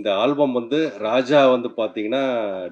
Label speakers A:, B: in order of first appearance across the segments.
A: இந்த ஆல்பம் வந்து ராஜா வந்து பார்த்தீங்கன்னா,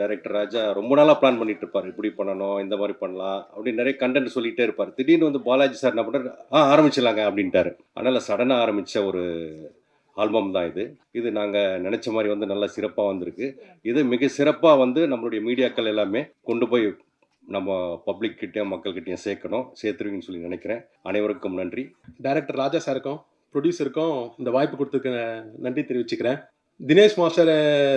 A: டைரக்டர் ராஜா ரொம்ப நாளா பிளான் பண்ணிட்டு இருப்பாரு. இப்படி பண்ணணும், இந்த மாரி பண்ணலாம் அப்படின்னு நெறைய கன்டென்ட் சொல்லிட்டே இருப்பாரு. திடீர்னு வந்து பாலாஜி சார் என்ன பண்றாரு, ஆரம்பிச்சிடலாங்க அப்படின்ட்டாரு. அதனால சடனா ஆரம்பிச்ச ஒரு ஆல்பம் தான் இது. இது நாங்க நெனைச்ச மாரி வந்து நல்லா சிறப்பா வந்திருக்கு. இது மிக சிறப்பா வந்து நம்மளுடைய மீடியாக்கள் எல்லாமே கொண்டு போய் நம்ம பப்ளிக் கிட்டயும், மக்கள் கிட்டயும் சேர்க்கணும். சேர்த்துருவீங்கன்னு சொல்லி நெனைக்கிறேன். அனைவருக்கும் நன்றி.
B: டைரக்டர் ராஜா சாருக்கும், ப்ரொடியூசருக்கும் இந்த வாய்ப்பு கொடுத்ததுக்கு நன்றி தெரிவிச்சுக்கிறேன். தினேஷ் மாஸ்டர்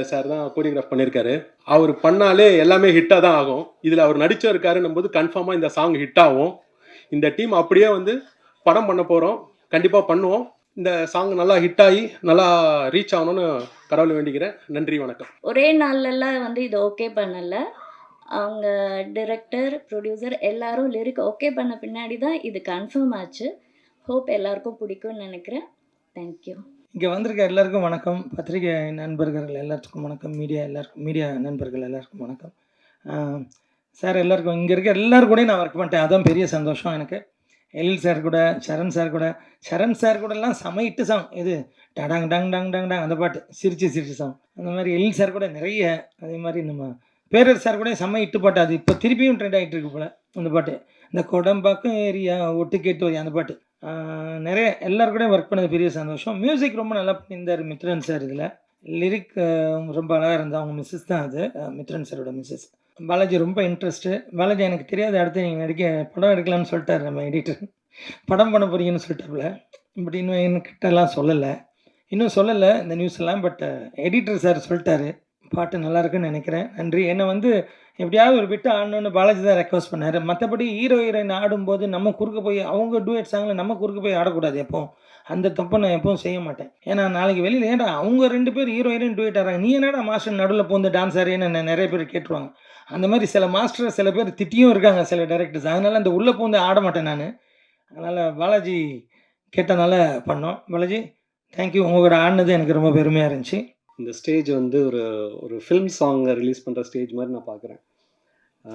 B: சார் தான் கோரியோகிராஃப் பண்ணியிருக்காரு. அவர் பண்ணாலே எல்லாமே ஹிட்டாக தான் ஆகும். இதில் அவர் நடிச்சும் இருக்காருன்னும் போது கன்ஃபார்மாக இந்த சாங் ஹிட் ஆகும். இந்த டீம் அப்படியே வந்து படம் பண்ண போகிறோம். கண்டிப்பாக பண்ணுவோம். இந்த சாங் நல்லா ஹிட் ஆகி நல்லா ரீச் ஆகணும்னு கடவுளை வேண்டிக்கிறேன். நன்றி, வணக்கம்.
C: ஒரே நாள்லலாம் வந்து இது ஓகே பண்ணல. அவங்க டைரக்டர், ப்ரொடியூசர் எல்லாரும் லிரிக் ஓகே பண்ண பின்னாடி தான் இது கன்ஃபார்ம் ஆச்சு. ஹோப் எல்லாருக்கும் பிடிக்கும்னு நினைக்கிறேன். தேங்க்யூ.
D: இங்கே வந்திருக்க எல்லாருக்கும் வணக்கம். பத்திரிகை நண்பர்கள் எல்லாத்துக்கும் வணக்கம். மீடியா நண்பர்கள் எல்லாருக்கும் வணக்கம். சார் எல்லாருக்கும் இங்கே இருக்க எல்லோரும் கூடயும் நான் ஒர்க் பண்ணிட்டேன். அதான் பெரிய சந்தோஷம் எனக்கு. எழில் சார் கூட, சரண் சார் கூடலாம் செம சாங். இது டடாங் டங் டங் டங் டங் அந்த பாட்டு சிரிச்சு சாங். அந்த மாதிரி எழில் சார் கூட நிறைய, அதே மாதிரி நம்ம பேரர் சார் கூட செம்ம இட்டு பாட்டு. அது இப்போ திருப்பியும் ட்ரெண்ட் ஆகிட்டு இருக்கு போல் அந்த பாட்டு. இந்த கொடம்பாக்கம் ஏரியா ஒட்டு கேட்டு வரி அந்த பாட்டு. நிறைய எல்லோரும் கூட ஒர்க் பண்ணது பெரிய சந்தோஷம். மியூசிக் ரொம்ப நல்லா பண்ணியிருந்தார் மித்ரன் சார். இதில் லிரிக் ரொம்ப அழகாக இருந்தால் அவங்க மிஸ்ஸஸ் தான் அது, மித்ரன் சாரோட மிஸ்ஸஸ். பாலாஜி ரொம்ப இன்ட்ரெஸ்ட்டு. பாலாஜி எனக்கு தெரியாது, அடுத்து நீங்கள் படம் எடுக்கலாம்னு சொல்லிட்டார் நம்ம எடிட்டர். படம் பண்ண போகிறீங்கன்னு சொல்லிட்டாப்புல. பட் இன்னும் என்கிட்டலாம் சொல்லலை இந்த நியூஸ் எல்லாம். பட் எடிட்டர் சார் சொல்லிட்டாரு. பாட்டு நல்லா இருக்குன்னு நினைக்கிறேன். நன்றி. என்னை வந்து எப்படியாவது ஒரு பிட்டு ஆடணுன்னு பாலாஜி தான் ரெக்வஸ்ட் பண்ணார். மற்றபடி ஹீரோயின் ஆடும்போது நம்ம குறுக்க போய் அவங்க டூயட் சாங்கில் நம்ம குறுக்க போய் ஆடக்கூடாது. எப்போவும் அந்த தப்பை நான் எப்பவும் செய்ய மாட்டேன். ஏன்னா நாளைக்கு வெளியில் ஏன்டா அவங்க 2 பேர் ஹீரோயின் டூயட் ஆடுறாங்க, நீ என்னடா மாஸ்டர் நடுவில் போந்து டான்ஸ் ஆடுறேன்னு நிறைய பேர் கேட்டுருவாங்க. அந்த மாதிரி சில மாஸ்டர் சில பேர் திட்டியும் இருக்காங்க, சில டைரக்டர்ஸ். அதனால் அந்த உள்ளே போந்து ஆட மாட்டேன் நான். அதனால் பாலாஜி கேட்டனால பண்ணோம். பாலாஜி தேங்க்யூ. உங்களோட ஆடினது எனக்கு ரொம்ப பெருமையாக இருந்துச்சு.
E: இந்த ஸ்டேஜ் வந்து ஒரு ஃபிலிம் சாங்கை ரிலீஸ் பண்ணுற ஸ்டேஜ் மாதிரி நான் பார்க்குறேன்.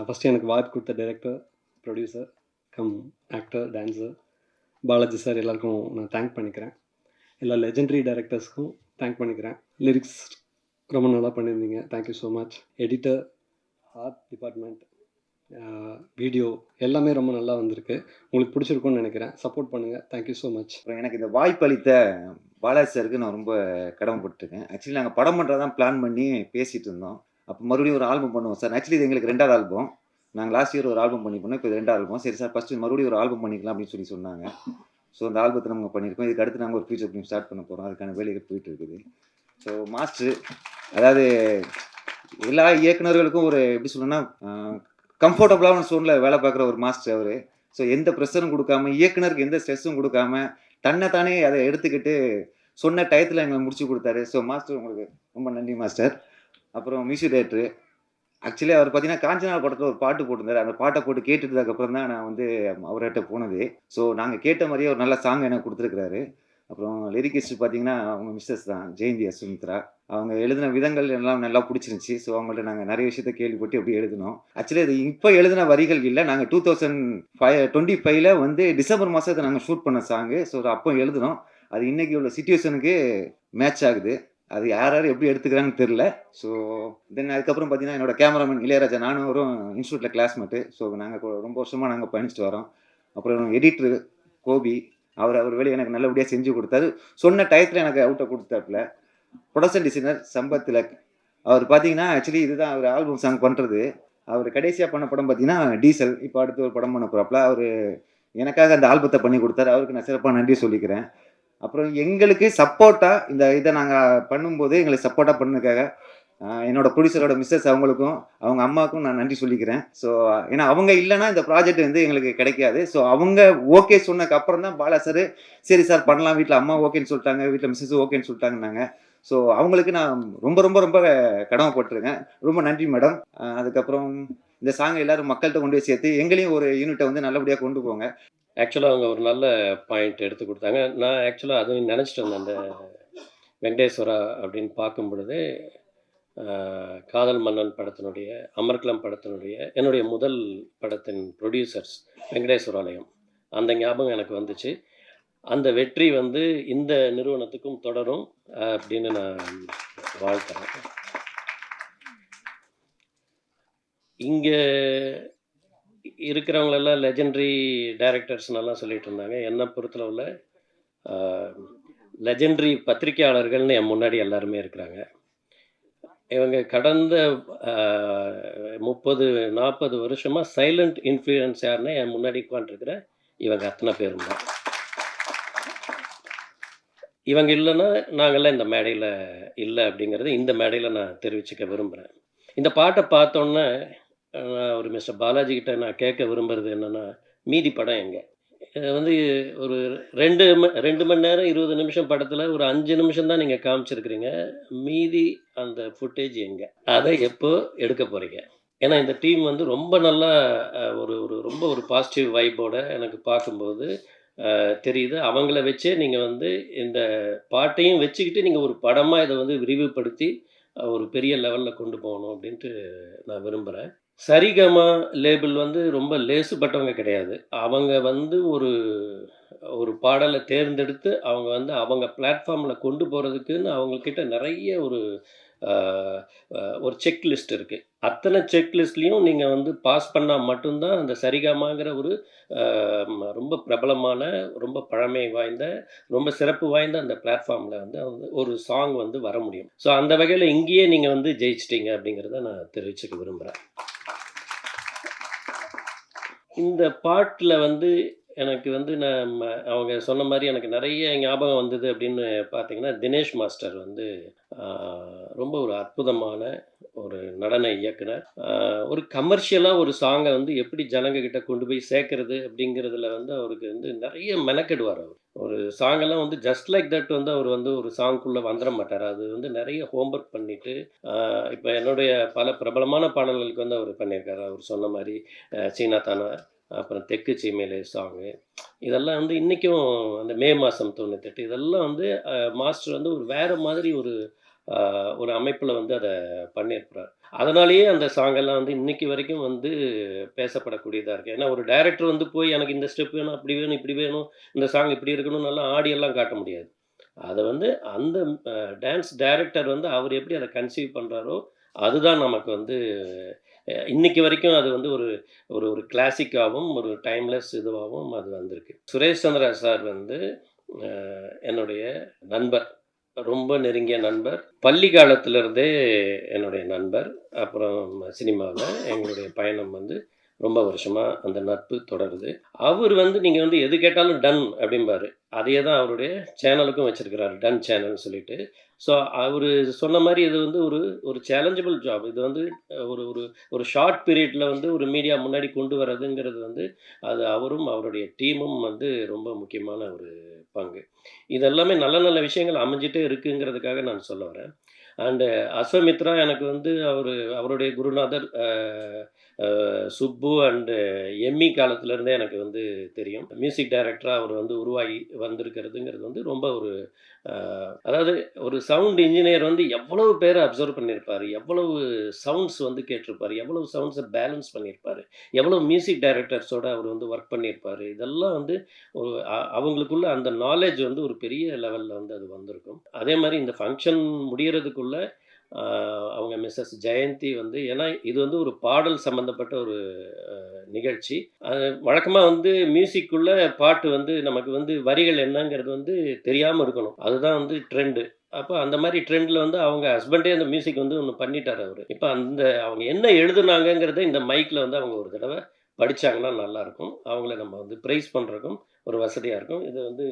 E: ஃபஸ்ட்டு எனக்கு வாய்ப்பு கொடுத்த director, producer cum actor, dancer Balaji sir எல்லாருக்கும் நான் தேங்க் பண்ணிக்கிறேன். எல்லா லெஜெண்டரி டைரக்டர்ஸ்க்கும் தேங்க் பண்ணிக்கிறேன். லிரிக்ஸ் ரொம்ப நல்லா பண்ணியிருந்தீங்க, thank you so much. Editor, art department, video எல்லாமே ரொம்ப நல்லா வந்திருக்கு. உங்களுக்கு பிடிச்சிருக்கும்னு நினைக்கிறேன். சப்போர்ட் பண்ணுங்கள். Thank you so much.
F: எனக்கு இந்த வாய்ப்பு அளித்த பாலாஜி சாருக்கு நான் ரொம்ப கடமைப்பட்டிருக்கேன். ஆக்சுவலி நாங்கள் படம் பண்ணுறதான் பிளான் பண்ணி பேசிகிட்டு இருந்தோம். அப்போ மறுபடியும் ஒரு ஆல்பம் பண்ணுவோம் சார். ஆக்சுவலி இது எங்களுக்கு 2வது ஆல்பம். நாங்கள் லாஸ்ட் இயர் ஒரு ஆல்பம் பண்ணி பண்ணோம். இப்போ இது 2வது ஆல்பம். சரி சார், ஃபஸ்ட்டு மறுபடியும் ஒரு ஆல்பம் பண்ணிக்கலாம் அப்படின்னு சொன்னாங்க. ஸோ அந்த ஆல்பத்தை நம்ம பண்ணியிருக்கோம். இதுக்கு அடுத்து நாங்கள் ஒரு ஃபியூச்சர் ஃபிலிம் ஸ்டார்ட் பண்ண போகிறோம். அதுக்கான வேலைகள் போயிட்டு இருக்குது. ஸோ மாஸ்டர், அதாவது எல்லா இயக்குநர்களுக்கும் ஒரு எப்படி சொல்லணும்னா கம்ஃபர்டபுளான சோனில் வேலை பார்க்குற ஒரு மாஸ்டர் அவர். ஸோ எந்த ப்ரெஷரும் கொடுக்காம, இயக்குனருக்கு எந்த ஸ்ட்ரெஸ்ஸும் கொடுக்காம, தன்னைத்தானே அதை எடுத்துக்கிட்டு சொன்ன டயத்தில் எங்களை முடிச்சு கொடுத்தாரு. ஸோ மாஸ்டர் உங்களுக்கு ரொம்ப நன்றி மாஸ்டர். அப்புறம் மியூசிக் டைரக்டர், ஆக்சுவலி அவர் பார்த்தீங்கன்னா காஞ்சனா படத்தில் ஒரு பாட்டு போட்டிருந்தார். அந்த பாட்டை போட்டு கேட்டுட்டதுக்கப்புறம் தான் நான் வந்து அவர்கிட்ட போனது. ஸோ நாங்கள் கேட்ட மாதிரியே ஒரு நல்ல சாங் எனக்கு கொடுத்துருக்குறாரு. அப்புறம் லிரிக்கிஸ்ட் பார்த்தீங்கன்னா அவங்க மிஸ்ஸஸ் தான், ஜெயந்தி சுமித்ரா. அவங்க எழுதின விதங்கள் எல்லாம் நல்லா பிடிச்சிருந்துச்சி. ஸோ அவங்கள்ட்ட நாங்கள் நிறைய விஷயத்த கேள்விப்பட்டு எப்படி எழுதினோம். ஆக்சுவலி அது இப்போ எழுதின வரிகள் இல்லை, நாங்கள் 2025 வந்து டிசம்பர் மாதத்தை நாங்கள் ஷூட் பண்ண சாங்கு. ஸோ அப்போ எழுதினோம். அது இன்றைக்கி உள்ள சிச்சுவேஷனுக்கு மேட்ச் ஆகுது. அது யார் எப்படி எடுத்துக்கிறாங்கன்னு தெரில. ஸோ தென் அதுக்கப்புறம் பார்த்தீங்கன்னா என்னோடய கேமராமேன் இளையராஜா, நானும் ஒரு இன்ஸ்டியூட்டில் கிளாஸ்மேட்டு. ஸோ நாங்கள் ரொம்ப வருஷமாக நாங்கள் பயணிச்சுட்டு வரோம். அப்புறம் எடிட்ரு கோபி, அவர் வேலையை எனக்கு நல்லபடியாக செஞ்சு கொடுத்தாரு. சொன்ன டயத்தில் எனக்கு அவுட்டை கொடுத்தாப்புல. ப்ரொடக்ஷன் டிசைனர் சம்பத் திலக், அவர் பார்த்தீங்கன்னா ஆக்சுவலி இதுதான் அவர் ஆல்பம் சாங் பண்ணுறது. அவர் கடைசியாக பண்ண படம் பார்த்தீங்கன்னா டீசல். இப்போ அடுத்து ஒரு படம் பண்ண போகிறாப்புல. அவர் எனக்காக அந்த ஆல்பத்தை பண்ணி கொடுத்தாரு. அவருக்கு நான் சிறப்பாக நன்றி சொல்லிக்கிறேன். அப்புறம் எங்களுக்கு சப்போர்ட்டாக இந்த இதை நாங்கள் பண்ணும்போது எங்களுக்கு சப்போர்ட்டாக பண்ணதுக்காக என்னோட ப்ரொடியூசரோட மிஸ்ஸஸ் அவங்களுக்கும் அவங்க அம்மாவுக்கும் நான் நன்றி சொல்லிக்கிறேன். ஸோ ஏன்னா அவங்க இல்லைன்னா இந்த ப்ராஜெக்ட் வந்து எங்களுக்கு கிடைக்காது. ஸோ அவங்க ஓகே சொன்னதுக்கு அப்புறம் தான் பாலா சார் சரி சார் பண்ணலாம், வீட்டில் அம்மா ஓகேன்னு சொல்லிட்டாங்க, வீட்டில் மிஸ்ஸஸ் ஓகேன்னு சொல்லிட்டாங்கன்னாங்க. ஸோ அவங்களுக்கு நான் ரொம்ப ரொம்ப ரொம்ப கடமைப்பட்டிருக்கேன். ரொம்ப நன்றி மேடம். அதுக்கப்புறம் இந்த சாங்கை எல்லோரும் மக்கள்கிட்ட கொண்டு போய் சேர்த்து எங்களையும் ஒரு யூனிட்டை வந்து நல்லபடியாக கொண்டு போங்க.
G: ஆக்சுவலாக அவங்க ஒரு நல்ல பாயிண்ட் எடுத்து கொடுத்தாங்க. நான் ஆக்சுவலாக அதுவும் நினச்சிட்டு இருந்தேன். அந்த வெங்கடேஸ்வரா அப்படின்னு பார்க்கும் பொழுது காதல் மன்னன் படத்தினுடைய, அமர்கலம் படத்தினுடைய என்னுடைய முதல் படத்தின் ப்ரொடியூசர்ஸ் வெங்கடேஸ்வராலயம், அந்த ஞாபகம் எனக்கு வந்துச்சு. அந்த வெற்றி வந்து இந்த நிறுவனத்துக்கும் தொடரும் அப்படின்னு நான் வாழ்த்துறேன். இங்கே இருக்கிறவங்களெல்லாம் லெஜெண்டரி டைரக்டர்ஸ்னெல்லாம் சொல்லிட்டு இருந்தாங்க. என்னை பொறுத்தளவில் லெஜெண்டரி பத்திரிக்கையாளர்கள்னு என் முன்னாடி எல்லாருமே இருக்கிறாங்க. இவங்க கடந்த 30-40 வருஷமாக சைலண்ட் இன்ஃப்ளூயன்ஸ் யாருன்னா என் முன்னாடி உட்காந்துருக்கிற இவங்க அத்தனை பேரும் தான். இவங்க இல்லைன்னா நாங்கள்லாம் இந்த மேடையில் இல்லை அப்படிங்கிறது இந்த மேடையில் நான் தெரிவிச்சுக்க விரும்புகிறேன். இந்த பாட்டை பார்த்தோன்னே நான் ஒரு மிஸ்டர் பாலாஜி கிட்ட நான் கேட்க விரும்புகிறது என்னென்னா, மீதி படம் எங்கே? வந்து ஒரு 2 மணி நேரம் 20 நிமிஷம் படத்தில் ஒரு 5 நிமிஷம் தான் நீங்கள் காமிச்சிருக்கிறீங்க. மீதி அந்த ஃபுட்டேஜ் எங்கே? அதை எப்போ எடுக்க போகிறீங்க? ஏன்னா இந்த டீம் வந்து ரொம்ப நல்லா ஒரு ஒரு ரொம்ப ஒரு பாசிட்டிவ் வைப்போட எனக்கு பார்க்கும்போது தெரியுது. அவங்கள வச்சே நீங்கள் வந்து இந்த பாட்டையும் வச்சுக்கிட்டு நீங்கள் ஒரு படமாக இதை வந்து விரிவுபடுத்தி ஒரு பெரிய லெவலில் கொண்டு போகணும் அப்படின்ட்டு நான் விரும்புகிறேன். சரிகமா லேபிள் வந்து ரொம்ப லேசுப்பட்டவங்க கிடையாது. அவங்க வந்து ஒரு ஒரு பாடலை தேர்ந்தெடுத்து அவங்க வந்து அவங்க பிளாட்ஃபார்மில் கொண்டு போகிறதுக்குன்னு அவங்கக்கிட்ட நிறைய ஒரு ஒரு செக் லிஸ்ட் இருக்குது. அத்தனை செக் லிஸ்ட்லேயும் நீங்கள் வந்து பாஸ் பண்ணால் மட்டும்தான் அந்த சரிகமாங்கிற ஒரு ரொம்ப பிரபலமான, ரொம்ப பழமை வாய்ந்த, ரொம்ப சிறப்பு வாய்ந்த அந்த பிளாட்ஃபார்மில் வந்து ஒரு சாங் வந்து வர முடியும். ஸோ அந்த வகையில் இங்கேயே நீங்கள் வந்து ஜெயிச்சிட்டிங்க அப்படிங்கிறத நான் தெரிவிச்சுக்க விரும்புகிறேன். இந்த பாட்டில் வந்து எனக்கு வந்து அவங்க சொன்ன மாதிரி எனக்கு நிறைய ஞாபகம் வந்தது அப்படின்னு பார்த்தீங்கன்னா, தினேஷ் மாஸ்டர் வந்து ரொம்ப ஒரு அற்புதமான ஒரு நடன இயக்குனர். ஒரு கமர்ஷியலாக ஒரு சாங்கை வந்து எப்படி ஜனங்கக்கிட்ட கொண்டு போய் சேர்க்கறது அப்படிங்கிறதுல வந்து அவருக்கு வந்து நிறைய மெனக்கெடுவார். அவர் ஒரு சாங்கெல்லாம் வந்து ஜஸ்ட் லைக் தட் வந்து அவர் வந்து ஒரு சாங்குக்குள்ளே வந்துட மாட்டார். அது வந்து நிறைய ஹோம்ஒர்க் பண்ணிவிட்டு இப்போ என்னுடைய பல பிரபலமான பாடல்களுக்கு வந்து அவர் பண்ணியிருக்காரு. அவர் சொன்ன மாதிரி சீனா தானா, அப்புறம் தெற்கு சீமையிலே சாங்கு, இதெல்லாம் வந்து இன்றைக்கும் அந்த மே மாதம் 98 இதெல்லாம் வந்து மாஸ்டர் வந்து ஒரு வேறு மாதிரி ஒரு அமைப்பில் வந்து அதை பண்ணியிருக்கிறார். அதனாலேயே அந்த சாங்கெல்லாம் வந்து இன்றைக்கி வரைக்கும் வந்து பேசப்படக்கூடியதாக இருக்குது. ஏன்னா ஒரு டைரக்டர் வந்து போய் எனக்கு இந்த ஸ்டெப் வேணும், அப்படி வேணும், இப்படி வேணும், இந்த சாங் இப்படி இருக்கணும், நல்லா ஆடியெல்லாம் காட்ட முடியாது. அதை வந்து அந்த டான்ஸ் டைரக்டர் வந்து அவர் எப்படி அதை கன்சீவ் பண்ணுறாரோ அதுதான் நமக்கு வந்து இன்னைக்கு வரைக்கும் அது வந்து ஒரு ஒரு ஒரு கிளாசிக்காகவும் ஒரு டைம்லெஸ் இதுவாகவும் அது வந்திருக்கு. சுரேஷ் சந்திரா சார் வந்து என்னுடைய நண்பர், ரொம்ப நெருங்கிய நண்பர். பள்ளி காலத்திலிருந்தே என்னுடைய நண்பர். அப்புறம் சினிமாவில் எங்களுடைய பயணம் வந்து ரொம்ப வருஷமாக அந்த நட்பு தொடருது. அவர் வந்து நீங்கள் வந்து எது கேட்டாலும் டன் அப்படிம்பாரு. அதையே தான் அவருடைய சேனலுக்கும் வச்சுருக்கிறாரு, டன் சேனல்னு சொல்லிட்டு. ஸோ அவர் சொன்ன மாதிரி இது வந்து ஒரு ஒரு சேலஞ்சபிள் ஜாப். இது வந்து ஒரு ஒரு ஒரு ஷார்ட் பீரியடில் வந்து ஒரு மீடியா முன்னாடி கொண்டு வர்றதுங்கிறது வந்து அது அவரும் அவருடைய டீமும் வந்து ரொம்ப முக்கியமான ஒரு பங்கு. இதெல்லாமே நல்ல நல்ல விஷயங்கள் அமைஞ்சிட்டே இருக்குங்கிறதுக்காக நான் சொல்ல வரேன். அண்டு அஸ்வமித்ரா எனக்கு வந்து அவருடைய குருநாதர் சுப்பு அண்டு எம்மி காலத்திலேருந்தே எனக்கு வந்து தெரியும். மியூசிக் டைரக்டராக அவர் வந்து உருவாகி வந்திருக்கிறதுங்கிறது வந்து ரொம்ப ஒரு அதாவது ஒரு சவுண்ட் இன்ஜினியர் வந்து எவ்வளவு பேரை அப்சர்வ் பண்ணியிருப்பார், எவ்வளவு சவுண்ட்ஸ் வந்து கேட்டிருப்பார், எவ்வளவு சவுண்ட்ஸை பேலன்ஸ் பண்ணியிருப்பார், எவ்வளோ மியூசிக் டைரக்டர்ஸோடு அவர் வந்து ஒர்க் பண்ணியிருப்பார். இதெல்லாம் வந்து ஒரு அவங்களுக்குள்ள அந்த நாலேஜ் வந்து ஒரு பெரிய லெவலில் வந்து அது வந்திருக்கும். அதே மாதிரி இந்த ஃபங்க்ஷன் முடிகிறதுக்குள்ளே அவங்க மிஸ்ஸஸ் ஜெயந்தி வந்து, ஏன்னா இது வந்து ஒரு பாடல் சம்மந்தப்பட்ட ஒரு நிகழ்ச்சி. அது வழக்கமாக வந்து மியூசிக்குள்ளே பாட்டு வந்து நமக்கு வந்து வரிகள் என்னங்கிறது வந்து தெரியாமல் இருக்கணும். அதுதான் வந்து ட்ரெண்டு. அப்போ அந்த மாதிரி ட்ரெண்டில் வந்து அவங்க ஹஸ்பண்டே அந்த மியூசிக் வந்து ஒன்று பண்ணிட்டார் அவர். இப்போ அவங்க என்ன எழுதுனாங்கங்கிறத இந்த மைக்கில் வந்து அவங்க ஒரு தடவை படித்தாங்கன்னா நல்லாயிருக்கும். அவங்கள நம்ம வந்து ப்ரைஸ் பண்ணுறதுக்கும் ஒரு வசதியாக இருக்கும். இது வந்து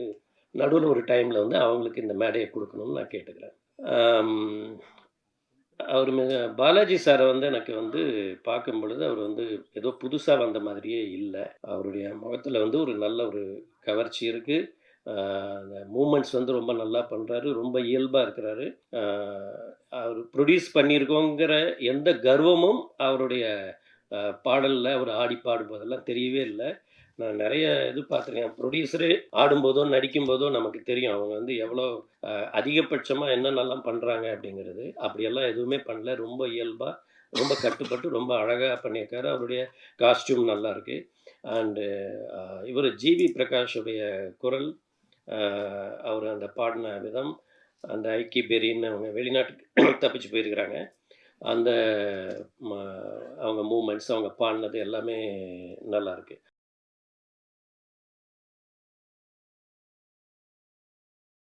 G: நடுவில் ஒரு டைமில் வந்து அவங்களுக்கு இந்த மேடையை கொடுக்கணும்னு நான் கேட்டுக்கிறேன். அவர் பாலாஜி சாரை வந்து எனக்கு வந்து பார்க்கும் பொழுது அவர் வந்து ஏதோ புதுசாக வந்த மாதிரியே இல்லை. அவருடைய முகத்தில் வந்து ஒரு நல்ல ஒரு கவர்ச்சி இருக்குது. அந்த மூமெண்ட்ஸ் வந்து ரொம்ப நல்லா பண்ணுறாரு, ரொம்ப இயல்பாக இருக்கிறாரு. அவர் ப்ரொடியூஸ் பண்ணியிருக்கோங்கிற எந்த கர்வமும் அவருடைய பாடலில் அவர் ஆடி பாடும்போதெல்லாம் தெரியவே இல்லை. நான் நிறைய இது பார்த்துருக்கேன். ப்ரொடியூசரே ஆடும்போதோ நடிக்கும்போதோ நமக்கு தெரியும் அவங்க வந்து எவ்வளோ அதிகபட்சமாக என்னென்னலாம் பண்ணுறாங்க அப்படிங்கிறது. அப்படியெல்லாம் எதுவுமே பண்ணல. ரொம்ப இயல்பாக, ரொம்ப கட்டுப்பட்டு, ரொம்ப அழகாக பண்ணியிருக்காரு. அவருடைய காஸ்டியூம் நல்லாயிருக்கு. அண்டு இவர் ஜிவி பிரகாஷுடைய குரல், அவர் அந்த பாடின விதம், அந்த ஐக்கி பெரின்னு அவங்க வெளிநாட்டுக்கு தப்பிச்சு போயிருக்கிறாங்க. அந்த ம அவங்க மூமெண்ட்ஸ், அவங்க பாடுனது எல்லாமே நல்லாயிருக்கு.